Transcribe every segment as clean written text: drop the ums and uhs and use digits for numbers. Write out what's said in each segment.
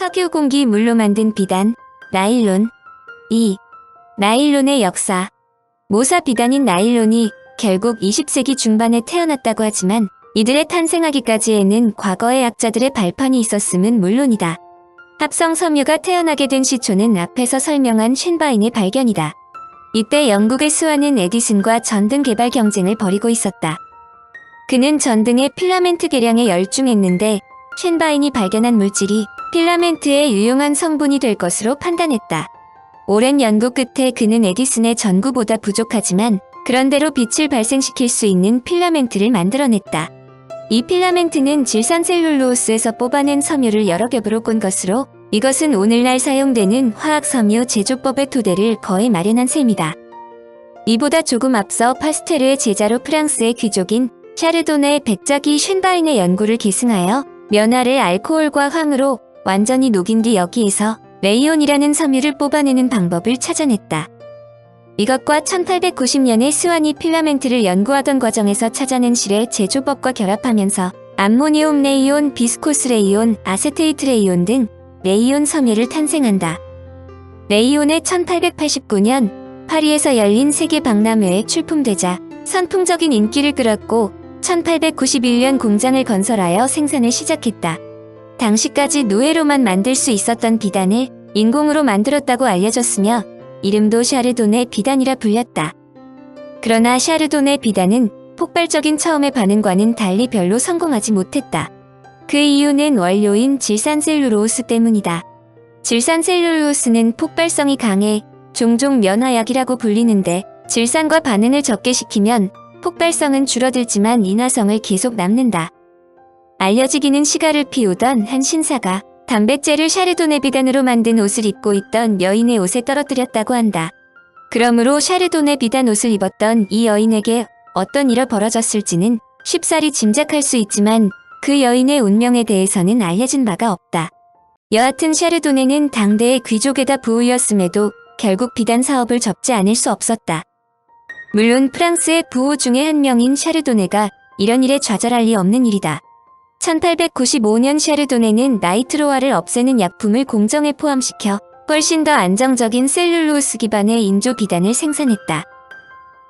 석유 공기 물로 만든 비단, 나일론. 2. 나일론의 역사. 모사 비단인 나일론이 결국 20세기 중반에 태어났다고 하지만 이들의 탄생하기까지에는 과거의 약자들의 발판이 있었음은 물론이다. 합성 섬유가 태어나게 된 시초는 앞에서 설명한 쉔바인의 발견이다. 이때 영국의 수완은 에디슨과 전등 개발 경쟁을 벌이고 있었다. 그는 전등의 필라멘트 개량에 열중했는데 쉔바인이 발견한 물질이 필라멘트의 유용한 성분이 될 것으로 판단했다. 오랜 연구 끝에 그는 에디슨의 전구보다 부족하지만 그런대로 빛을 발생시킬 수 있는 필라멘트를 만들어냈다. 이 필라멘트는 질산셀룰로스에서 뽑아낸 섬유를 여러 겹으로 꼰 것으로 이것은 오늘날 사용되는 화학섬유 제조법의 토대를 거의 마련한 셈이다. 이보다 조금 앞서 파스테르의 제자로 프랑스의 귀족인 샤르도네 백작이 쉔바인의 연구를 계승하여 면화를 알코올과 황으로 완전히 녹인 뒤 여기에서 레이온이라는 섬유를 뽑아내는 방법을 찾아냈다. 이것과 1890년에 스완이 필라멘트를 연구하던 과정에서 찾아낸 실의 제조법과 결합하면서 암모니움 레이온, 비스코스 레이온, 아세테이트 레이온 등 레이온 섬유를 탄생한다. 레이온의 1889년 파리에서 열린 세계 박람회에 출품되자 선풍적인 인기를 끌었고 1891년 공장을 건설하여 생산을 시작했다. 당시까지 누에로만 만들 수 있었던 비단을 인공으로 만들었다고 알려졌으며 이름도 샤르도네 비단이라 불렸다. 그러나 샤르도네 비단은 폭발적인 처음의 반응과는 달리 별로 성공하지 못했다. 그 이유는 원료인 질산셀룰로스 때문이다. 질산셀룰로스는 폭발성이 강해 종종 면화약이라고 불리는데 질산과 반응을 적게 시키면 폭발성은 줄어들지만 인화성을 계속 남는다. 알려지기는 시가를 피우던 한 신사가 단백질을 샤르도네 비단으로 만든 옷을 입고 있던 여인의 옷에 떨어뜨렸다고 한다. 그러므로 샤르도네 비단 옷을 입었던 이 여인에게 어떤 일이 벌어졌을지는 쉽사리 짐작할 수 있지만 그 여인의 운명에 대해서는 알려진 바가 없다. 여하튼 샤르도네는 당대의 귀족에다 부우였음에도 결국 비단 사업을 접지 않을 수 없었다. 물론 프랑스의 부호 중에 한 명인 샤르도네가 이런 일에 좌절할 리 없는 일이다. 1895년 샤르도네는 나이트로아를 없애는 약품을 공정에 포함시켜 훨씬 더 안정적인 셀룰로스 기반의 인조 비단을 생산했다.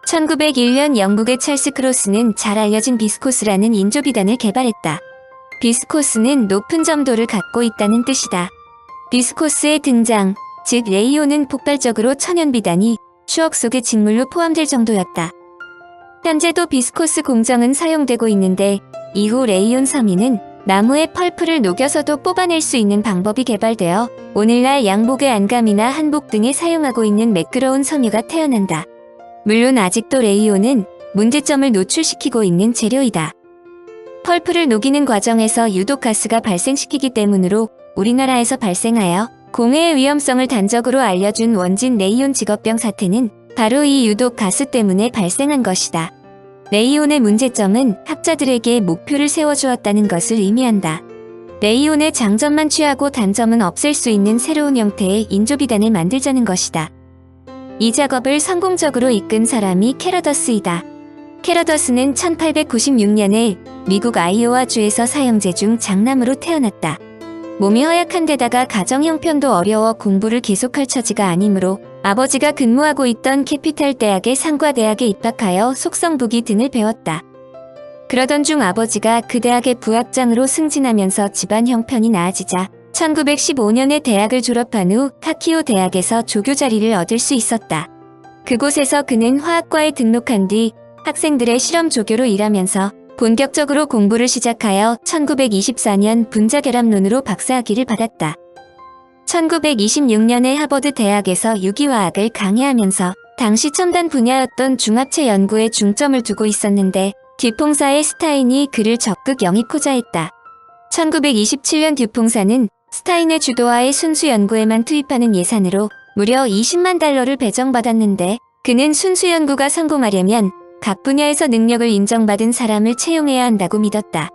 1901년 영국의 찰스 크로스는 잘 알려진 비스코스라는 인조 비단을 개발했다. 비스코스는 높은 점도를 갖고 있다는 뜻이다. 비스코스의 등장, 즉 레이온은 폭발적으로 천연 비단이 추억 속의 직물로 포함될 정도였다. 현재도 비스코스 공정은 사용되고 있는데 이후 레이온 섬유는 나무의 펄프를 녹여서도 뽑아낼 수 있는 방법이 개발되어 오늘날 양복의 안감이나 한복 등에 사용하고 있는 매끄러운 섬유가 태어난다. 물론 아직도 레이온은 문제점을 노출시키고 있는 재료이다. 펄프를 녹이는 과정에서 유독 가스가 발생시키기 때문으로 우리나라에서 발생하여 공해의 위험성을 단적으로 알려준 원진 레이온 직업병 사태는 바로 이 유독 가스 때문에 발생한 것이다. 레이온의 문제점은 학자들에게 목표를 세워주었다는 것을 의미한다. 레이온의 장점만 취하고 단점은 없앨 수 있는 새로운 형태의 인조비단을 만들자는 것이다. 이 작업을 성공적으로 이끈 사람이 캐러더스이다. 캐러더스는 1896년에 미국 아이오와주에서 사형제 중 장남으로 태어났다. 몸이 허약한 데다가 가정 형편도 어려워 공부를 계속할 처지가 아니므로 아버지가 근무하고 있던 캐피탈 대학의 상과대학에 입학하여 속성부기 등을 배웠다. 그러던 중 아버지가 그 대학의 부학장으로 승진하면서 집안 형편이 나아지자 1915년에 대학을 졸업한 후 타키오 대학에서 조교 자리를 얻을 수 있었다. 그곳에서 그는 화학과에 등록한 뒤 학생들의 실험 조교로 일하면서 본격적으로 공부를 시작하여 1924년 분자결합론으로 박사학위를 받았다. 1926년에 하버드 대학에서 유기화학을 강의하면서 당시 첨단 분야였던 중합체 연구에 중점을 두고 있었는데 듀퐁사의 스타인이 그를 적극 영입하고자 했다. 1927년 듀퐁사는 스타인의 주도하에 순수 연구에만 투입하는 예산으로 무려 20만 달러를 배정받았는데 그는 순수 연구가 성공하려면 각 분야에서 능력을 인정받은 사람을 채용해야 한다고 믿었다.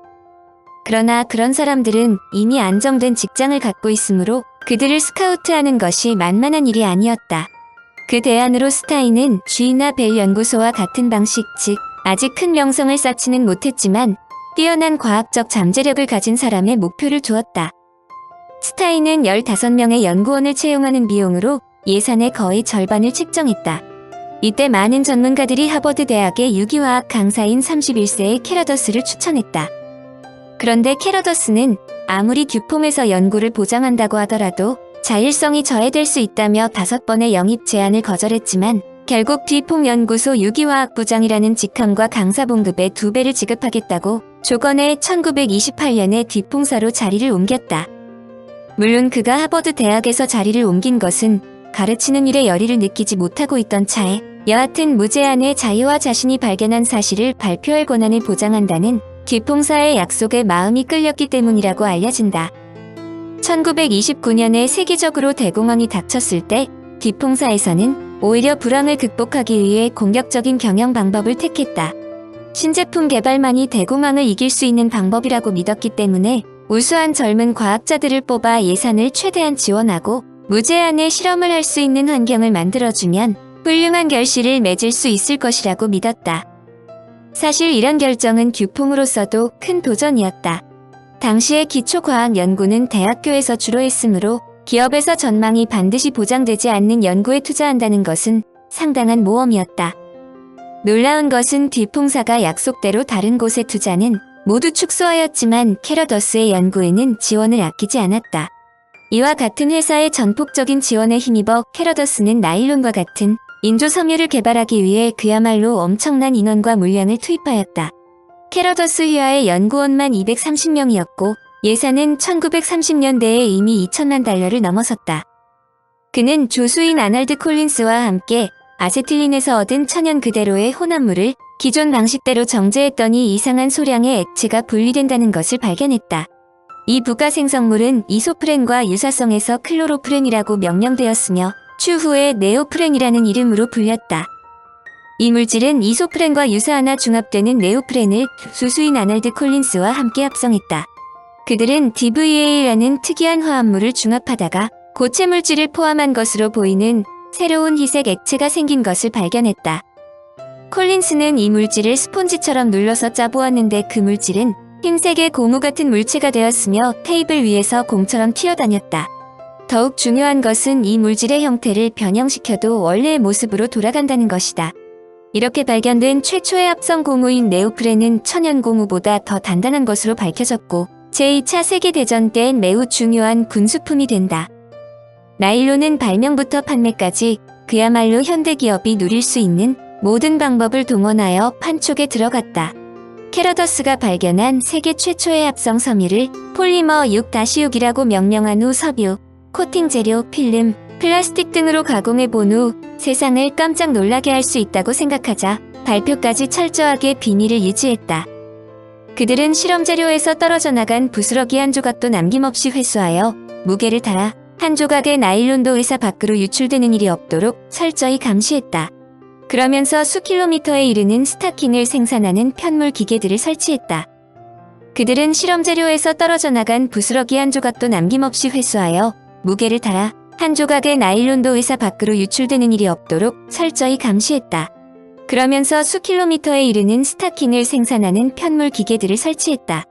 그러나 그런 사람들은 이미 안정된 직장을 갖고 있으므로 그들을 스카우트하는 것이 만만한 일이 아니었다. 그 대안으로 스타인은 쥐나 벨 연구소와 같은 방식, 즉 아직 큰 명성을 쌓지는 못했지만 뛰어난 과학적 잠재력을 가진 사람의 목표를 두었다. 스타인은 15명의 연구원을 채용하는 비용으로 예산의 거의 절반을 책정했다. 이때 많은 전문가들이 하버드 대학의 유기화학 강사인 31세의 캐러더스를 추천했다. 그런데 캐러더스는 아무리 듀퐁에서 연구를 보장한다고 하더라도 자율성이 저해될 수 있다며 5번의 영입 제안을 거절했지만 결국 듀퐁 연구소 유기화학부장이라는 직함과 강사 봉급의 2배를 지급하겠다고 조건해 1928년에 듀퐁사로 자리를 옮겼다. 물론 그가 하버드 대학에서 자리를 옮긴 것은 가르치는 일에 열의를 느끼지 못하고 있던 차에 여하튼 무제한의 자유와 자신이 발견한 사실을 발표할 권한을 보장한다는 듀퐁사의 약속에 마음이 끌렸기 때문이라고 알려진다. 1929년에 세계적으로 대공황이 닥쳤을 때 듀퐁사에서는 오히려 불황을 극복하기 위해 공격적인 경영 방법을 택했다. 신제품 개발만이 대공황을 이길 수 있는 방법이라고 믿었기 때문에 우수한 젊은 과학자들을 뽑아 예산을 최대한 지원하고 무제한의 실험을 할 수 있는 환경을 만들어주면 훌륭한 결실을 맺을 수 있을 것이라고 믿었다. 사실 이런 결정은 듀퐁으로서도 큰 도전이었다. 당시의 기초과학 연구는 대학교에서 주로 했으므로 기업에서 전망이 반드시 보장되지 않는 연구에 투자한다는 것은 상당한 모험이었다. 놀라운 것은 듀퐁사가 약속대로 다른 곳에 투자는 모두 축소하였지만 캐러더스의 연구에는 지원을 아끼지 않았다. 이와 같은 회사의 전폭적인 지원에 힘입어 캐러더스는 나일론과 같은 인조 섬유를 개발하기 위해 그야말로 엄청난 인원과 물량을 투입하였다. 캐러더스 휘하의 연구원만 230명이었고 예산은 1930년대에 이미 $2,000만 넘어섰다. 그는 조수인 아널드 콜린스와 함께 아세틸린에서 얻은 천연 그대로의 혼합물을 기존 방식대로 정제했더니 이상한 소량의 액체가 분리된다는 것을 발견했다. 이 부가 생성물은 이소프렌과 유사성에서 클로로프렌이라고 명명되었으며 추후에 네오프렌이라는 이름으로 불렸다. 이 물질은 이소프렌과 유사하나 중합되는 네오프렌을 조수인 아널드 콜린스와 함께 합성했다. 그들은 DVA라는 특이한 화합물을 중합하다가 고체 물질을 포함한 것으로 보이는 새로운 희색 액체가 생긴 것을 발견했다. 콜린스는 이 물질을 스폰지처럼 눌러서 짜보았는데 그 물질은 흰색의 고무 같은 물체가 되었으며 테이블 위에서 공처럼 튀어다녔다. 더욱 중요한 것은 이 물질의 형태를 변형시켜도 원래의 모습으로 돌아간다는 것이다. 이렇게 발견된 최초의 합성 고무인 네오프렌은 천연 고무보다 더 단단한 것으로 밝혀졌고 제2차 세계대전 때엔 매우 중요한 군수품이 된다. 나일론은 발명부터 판매까지 그야말로 현대기업이 누릴 수 있는 모든 방법을 동원하여 판촉에 들어갔다. 캐러더스가 발견한 세계 최초의 합성 섬유를 폴리머 6-6이라고 명명한 후 석유, 코팅 재료, 필름, 플라스틱 등으로 가공해 본 후 세상을 깜짝 놀라게 할 수 있다고 생각하자 발표까지 철저하게 비밀을 유지했다. 그들은 실험 재료에서 떨어져 나간 부스러기 한 조각도 남김없이 회수하여 무게를 달아 한 조각의 나일론도 회사 밖으로 유출되는 일이 없도록 철저히 감시했다. 그러면서 수킬로미터에 이르는 스타킹을 생산하는 편물 기계들을 설치했다. 그들은 실험 재료에서 떨어져 나간 부스러기 한 조각도 남김없이 회수하여 무게를 달아 한 조각의 나일론도 회사 밖으로 유출되는 일이 없도록 철저히 감시했다. 그러면서 수킬로미터에 이르는 스타킹을 생산하는 편물 기계들을 설치했다.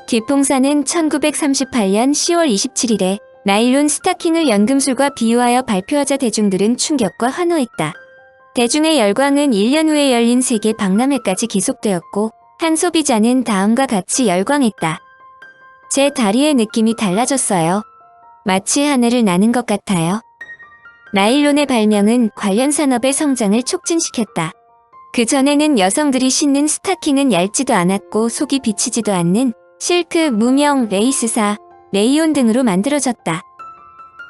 듀퐁사는 1938년 10월 27일에 나일론 스타킹을 연금술과 비유하여 발표하자 대중들은 충격과 환호했다. 대중의 열광은 1년 후에 열린 세계 박람회까지 계속되었고 한 소비자는 다음과 같이 열광했다. 제 다리의 느낌이 달라졌어요. 마치 하늘을 나는 것 같아요. 나일론의 발명은 관련 산업의 성장을 촉진시켰다. 그전에는 여성들이 신는 스타킹은 얇지도 않았고 속이 비치지도 않는 실크, 무명, 레이스사, 레이온 등으로 만들어졌다.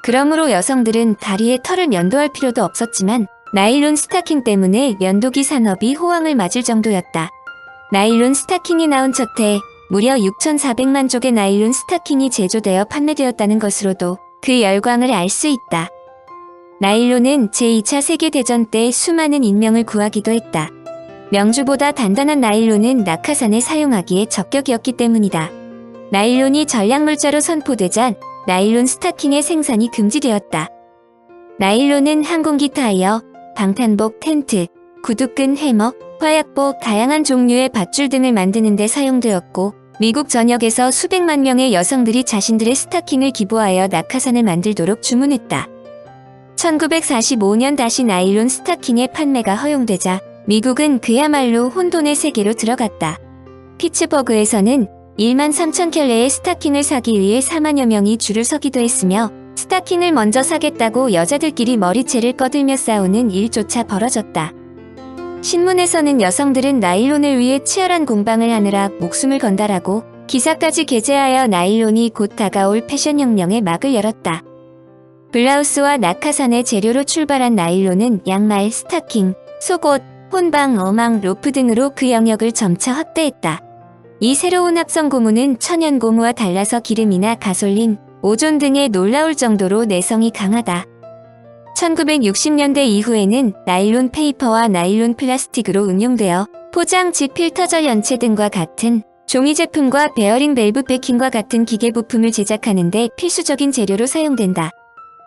그러므로 여성들은 다리에 털을 면도할 필요도 없었지만 나일론 스타킹 때문에 면도기 산업이 호황을 맞을 정도였다. 나일론 스타킹이 나온 첫 해 무려 6,400만 족의 나일론 스타킹이 제조되어 판매되었다는 것으로도 그 열광을 알 수 있다. 나일론은 제2차 세계대전 때 수많은 인명을 구하기도 했다. 명주보다 단단한 나일론은 낙하산에 사용하기에 적격이었기 때문이다. 나일론이 전략물자로 선포되자 나일론 스타킹의 생산이 금지되었다. 나일론은 항공기 타이어, 방탄복, 텐트, 구두끈, 해머, 화약복, 다양한 종류의 밧줄 등을 만드는 데 사용되었고 미국 전역에서 수백만 명의 여성들이 자신들의 스타킹을 기부하여 낙하산을 만들도록 주문했다. 1945년 다시 나일론 스타킹의 판매가 허용되자 미국은 그야말로 혼돈의 세계로 들어갔다. 피츠버그에서는 1만 3천 켤레의 스타킹을 사기 위해 4만여 명이 줄을 서기도 했으며 스타킹을 먼저 사겠다고 여자들끼리 머리채를 꺼들며 싸우는 일조차 벌어졌다. 신문에서는 여성들은 나일론을 위해 치열한 공방을 하느라 목숨을 건다라고 기사까지 게재하여 나일론이 곧 다가올 패션혁명의 막을 열었다. 블라우스와 낙하산의 재료로 출발한 나일론은 양말, 스타킹, 속옷, 혼방, 어망, 로프 등으로 그 영역을 점차 확대했다. 이 새로운 합성 고무는 천연 고무와 달라서 기름이나 가솔린, 오존 등에 놀라울 정도로 내성이 강하다. 1960년대 이후에는 나일론 페이퍼와 나일론 플라스틱으로 응용되어 포장지, 필터절 연체 등과 같은 종이 제품과 베어링 밸브 패킹과 같은 기계 부품을 제작하는 데 필수적인 재료로 사용된다.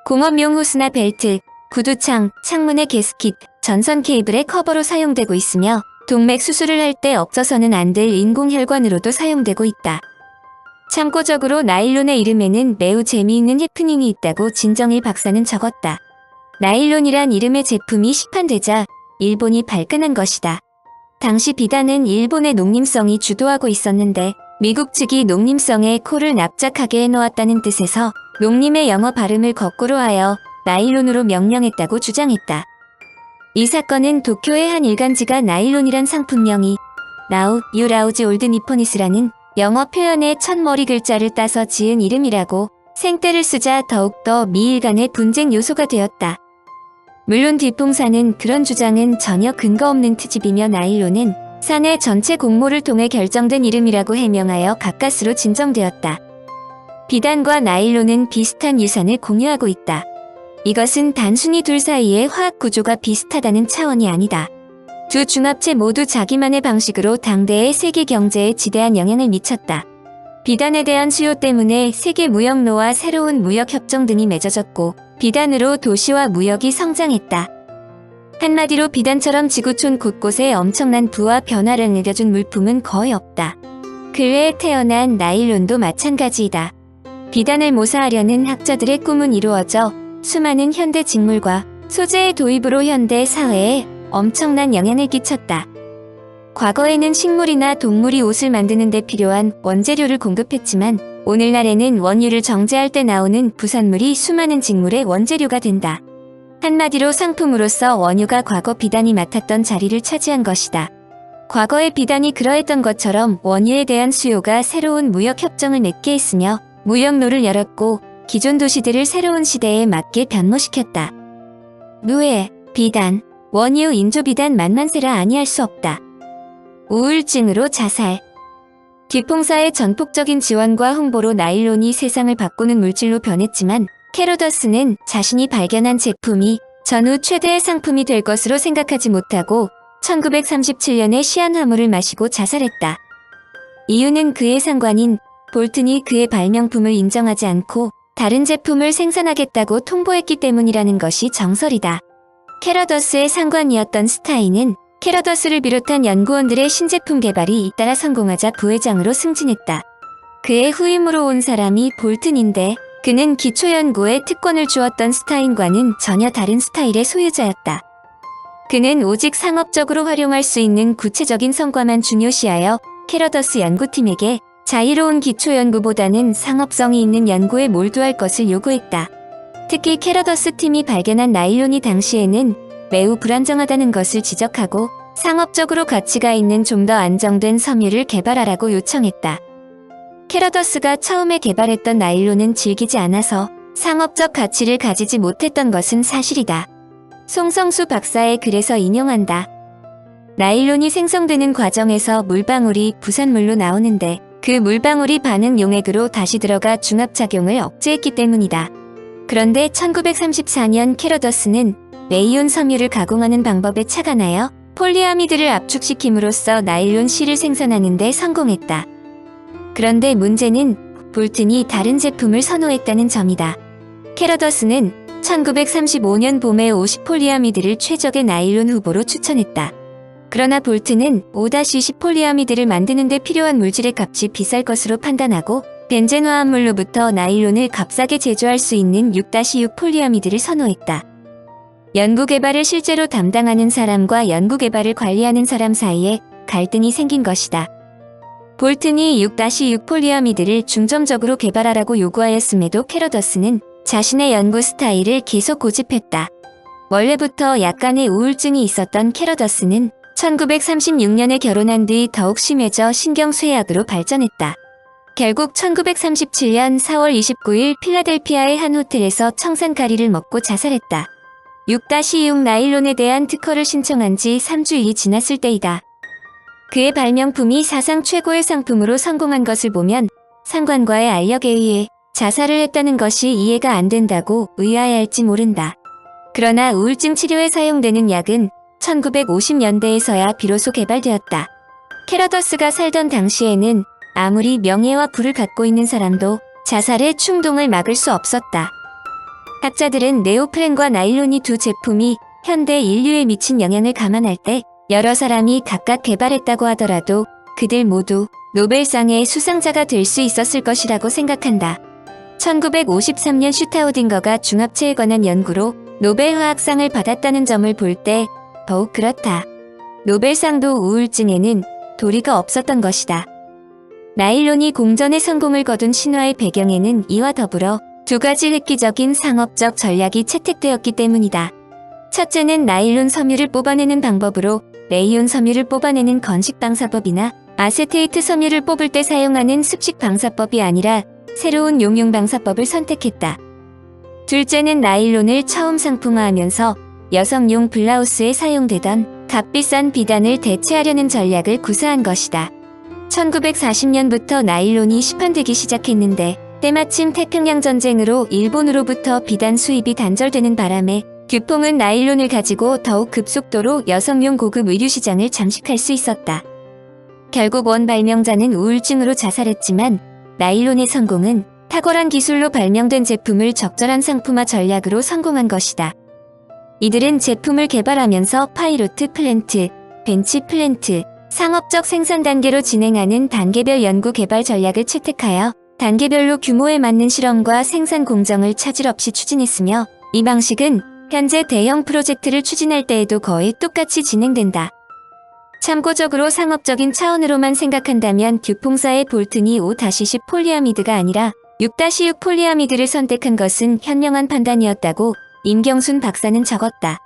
공업용 호스나 벨트, 구두창, 창문의 게스킷, 전선 케이블의 커버로 사용되고 있으며 동맥 수술을 할 때 없어서는 안 될 인공혈관으로도 사용되고 있다. 참고적으로 나일론의 이름에는 매우 재미있는 해프닝이 있다고 진정일 박사는 적었다. 나일론이란 이름의 제품이 시판되자 일본이 발끈한 것이다. 당시 비단은 일본의 농림성이 주도하고 있었는데 미국 측이 농림성에 코를 납작하게 해놓았다는 뜻에서 농림의 영어 발음을 거꾸로 하여 나일론으로 명명했다고 주장했다. 이 사건은 도쿄의 한 일간지가 나일론이란 상품명이 Now You Louse Old Nipponis라는 영어 표현의 첫 머리 글자를 따서 지은 이름이라고 생떼를 쓰자 더욱더 미일 간의 분쟁 요소가 되었다. 물론 뒷봉사는 그런 주장은 전혀 근거 없는 트집이며 나일론은 사내 전체 공모를 통해 결정된 이름이라고 해명하여 가까스로 진정되었다. 비단과 나일론은 비슷한 유산을 공유하고 있다. 이것은 단순히 둘 사이의 화학 구조가 비슷하다는 차원이 아니다. 두 중합체 모두 자기만의 방식으로 당대의 세계 경제에 지대한 영향을 미쳤다. 비단에 대한 수요 때문에 세계 무역로와 새로운 무역협정 등이 맺어졌고 비단으로 도시와 무역이 성장했다. 한마디로 비단처럼 지구촌 곳곳에 엄청난 부와 변화를 안겨준 물품은 거의 없다. 근래에 태어난 나일론도 마찬가지이다. 비단을 모사하려는 학자들의 꿈은 이루어져 수많은 현대 직물과 소재의 도입으로 현대 사회에 엄청난 영향을 끼쳤다. 과거에는 식물이나 동물이 옷을 만드는 데 필요한 원재료를 공급했지만 오늘날에는 원유를 정제할 때 나오는 부산물이 수많은 직물의 원재료가 된다. 한마디로 상품으로서 원유가 과거 비단이 맡았던 자리를 차지한 것이다. 과거의 비단이 그러했던 것처럼 원유에 대한 수요가 새로운 무역협정을 맺게 했으며 무역로를 열었고 기존 도시들을 새로운 시대에 맞게 변모시켰다. 노예, 비단, 원유, 인조비단 만만세라 아니할 수 없다. 우울증으로 자살. 뒷봉사의 전폭적인 지원과 홍보로 나일론이 세상을 바꾸는 물질로 변했지만 캐로더스는 자신이 발견한 제품이 전후 최대의 상품이 될 것으로 생각하지 못하고 1937년에 시한화물을 마시고 자살했다. 이유는 그의 상관인 볼튼이 그의 발명품을 인정하지 않고 다른 제품을 생산하겠다고 통보했기 때문이라는 것이 정설이다. 캐러더스의 상관이었던 스타인은 캐러더스를 비롯한 연구원들의 신제품 개발이 잇따라 성공하자 부회장으로 승진했다. 그의 후임으로 온 사람이 볼튼인데 그는 기초연구에 특권을 주었던 스타인과는 전혀 다른 스타일의 소유자였다. 그는 오직 상업적으로 활용할 수 있는 구체적인 성과만 중요시하여 캐러더스 연구팀에게 자유로운 기초연구보다는 상업성이 있는 연구에 몰두할 것을 요구했다. 특히 캐러더스 팀이 발견한 나일론이 당시에는 매우 불안정하다는 것을 지적하고 상업적으로 가치가 있는 좀 더 안정된 섬유를 개발하라고 요청했다. 캐러더스가 처음에 개발했던 나일론은 질기지 않아서 상업적 가치를 가지지 못했던 것은 사실이다. 송성수 박사의 글에서 인용한다. 나일론이 생성되는 과정에서 물방울이 부산물로 나오는데 그 물방울이 반응 용액으로 다시 들어가 중합작용을 억제했기 때문이다. 그런데 1934년 캐러더스는 레이온 섬유를 가공하는 방법에 착안하여 폴리아미드를 압축시킴으로써 나일론 실을 생산하는 데 성공했다. 그런데 문제는 볼튼이 다른 제품을 선호했다는 점이다. 캐러더스는 1935년 봄에 50폴리아미드를 최적의 나일론 후보로 추천했다. 그러나 볼트는 5-10 폴리아미드를 만드는 데 필요한 물질의 값이 비쌀 것으로 판단하고 벤젠 화합물로부터 나일론을 값싸게 제조할 수 있는 6-6 폴리아미드를 선호했다. 연구개발을 실제로 담당하는 사람과 연구개발을 관리하는 사람 사이에 갈등이 생긴 것이다. 볼튼이 6-6 폴리아미드를 중점적으로 개발하라고 요구하였음에도 캐러더스는 자신의 연구 스타일을 계속 고집했다. 원래부터 약간의 우울증이 있었던 캐러더스는 1936년에 결혼한 뒤 더욱 심해져 신경쇠약으로 발전했다. 결국 1937년 4월 29일 필라델피아의 한 호텔에서 청산가리를 먹고 자살했다. 6-6 나일론에 대한 특허를 신청한 지 3주일이 지났을 때이다. 그의 발명품이 사상 최고의 상품으로 성공한 것을 보면 상관과의 알력에 의해 자살을 했다는 것이 이해가 안 된다고 의아해할지 모른다. 그러나 우울증 치료에 사용되는 약은 1950년대에서야 비로소 개발되었다. 캐러더스가 살던 당시에는 아무리 명예와 부를 갖고 있는 사람도 자살의 충동을 막을 수 없었다. 학자들은 네오프렌과 나일론이 두 제품이 현대 인류에 미친 영향을 감안할 때 여러 사람이 각각 개발했다고 하더라도 그들 모두 노벨상의 수상자가 될 수 있었을 것이라고 생각한다. 1953년 슈타우딩거가 중합체에 관한 연구로 노벨 화학상을 받았다는 점을 볼 때 더욱 그렇다. 노벨상도 우울증에는 도리가 없었던 것이다. 나일론이 공전의 성공을 거둔 신화의 배경에는 이와 더불어 두 가지 획기적인 상업적 전략이 채택되었기 때문이다. 첫째는 나일론 섬유를 뽑아내는 방법으로 레이온 섬유를 뽑아내는 건식 방사법이나 아세테이트 섬유를 뽑을 때 사용하는 습식 방사법이 아니라 새로운 용융 방사법을 선택했다. 둘째는 나일론을 처음 상품화하면서 여성용 블라우스에 사용되던 값비싼 비단을 대체하려는 전략을 구사한 것이다. 1940년부터 나일론이 시판되기 시작했는데 때마침 태평양 전쟁으로 일본으로부터 비단 수입이 단절되는 바람에 듀퐁은 나일론을 가지고 더욱 급속도로 여성용 고급 의류 시장을 잠식할 수 있었다. 결국 원 발명자는 우울증으로 자살했지만 나일론의 성공은 탁월한 기술로 발명된 제품을 적절한 상품화 전략으로 성공한 것이다. 이들은 제품을 개발하면서 파이로트 플랜트, 벤치 플랜트, 상업적 생산 단계로 진행하는 단계별 연구 개발 전략을 채택하여 단계별로 규모에 맞는 실험과 생산 공정을 차질 없이 추진했으며 이 방식은 현재 대형 프로젝트를 추진할 때에도 거의 똑같이 진행된다. 참고적으로 상업적인 차원으로만 생각한다면 듀퐁사의 볼튼이 5-10 폴리아미드가 아니라 6-6 폴리아미드를 선택한 것은 현명한 판단이었다고 임경순 박사는 적었다.